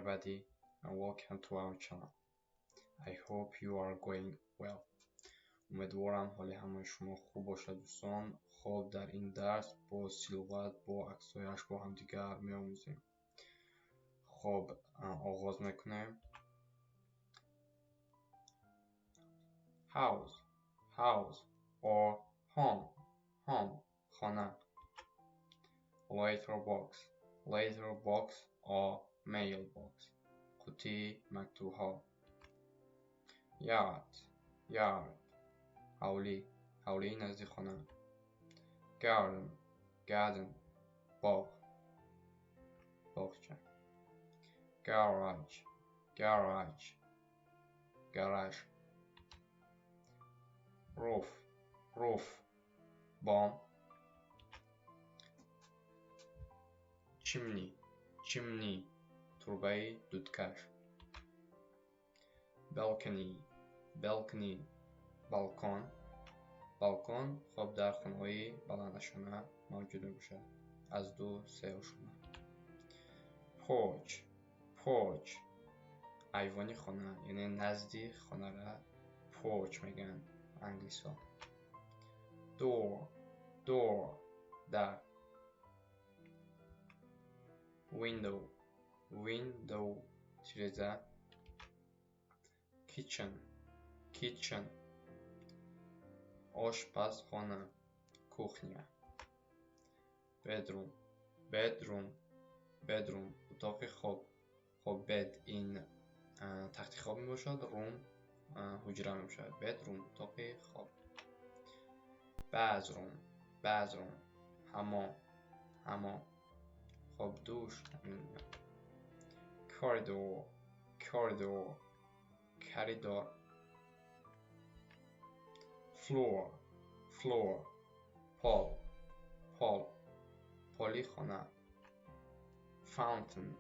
everybody and welcome to our channel. I hope you are going well. Умедворем حال همه شما خوب باشد دوستان. خب در این درس با لغت با اکسهویش با هم دیگر می‌آموزیم. خب آغاز میکنیم. house or home خانه. letter box or mailbox قوطی مکتوب‌ها. yard حولی نزدیک خانه. garden باغچه. garage. roof بام. chimney توربه دودکش. balcony بالکن خب در خانه‌های بلندشانه موجود میباشد از 2-3 شونه. porch ایوانی خانه یعنی نزدیک خانه را porch میگن انگلیسا. door در. window تیره‌زن. kitchen آشپزخانه کوخنیا. bedroom اتاق خواب. خب bed این تخت خواب می باشد. room حجره می باشد. bedroom اتاق خواب. bathroom حمام. خب دوش. corridor floor پالی خانه. fountain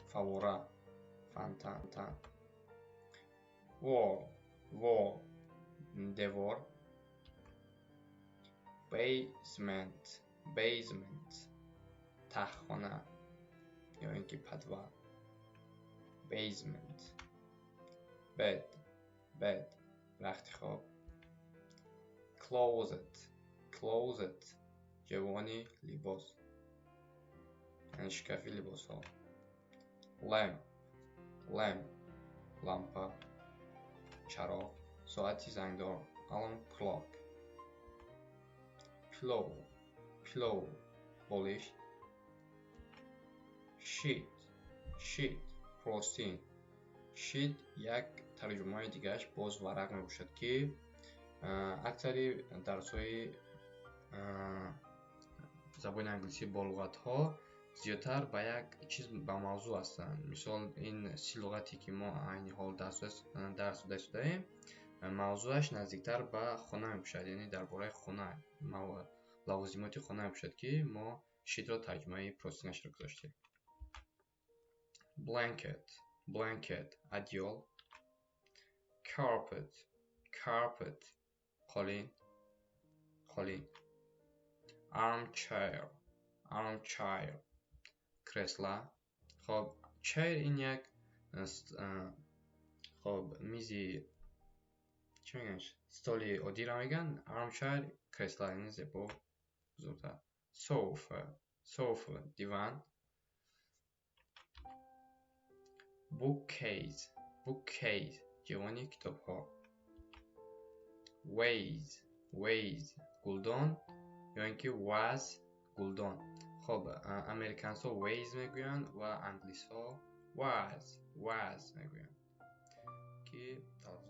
فواره فانتان. wall دیوار. basement تخخانه یا اینکه پدوار. basement. bed رخت خواب. closet جوانی لباس یعنی شکافی لباس ها. lamp لامپا چراغ. ساعتی زنگدار alarm clock. pillow بالش. sheet پروستین. sheet یک ترجمه دیگهش باز ورق می باشد که اکثری درس‌های زبان انگلیسی با لغت‌ها زیادتر به یک چیز با موضوع هستند. مثال این 3 لغتی که ما عین حال درس داشتیم موضوعش نزدیکتر به خانه میباشد یعنی درباره خانه لوازمات خانه میباشد که ما شیت را ترجمه پروستینش را گذاشتیم. blanket ادیال. carpet قالین. armchair کرسلا. خب chair این یک خب میزی چی میگنش استولی عادی را میگن. armchair کرسلا یعنی زیبا بزرگتر. sofa دیوان. bookcase جوانی کتاب ها. vase گلدان یا اینکه vase گلدان. خب امریکانس ها vase میگوین و انگلیس ها vase میگوین که تلفظ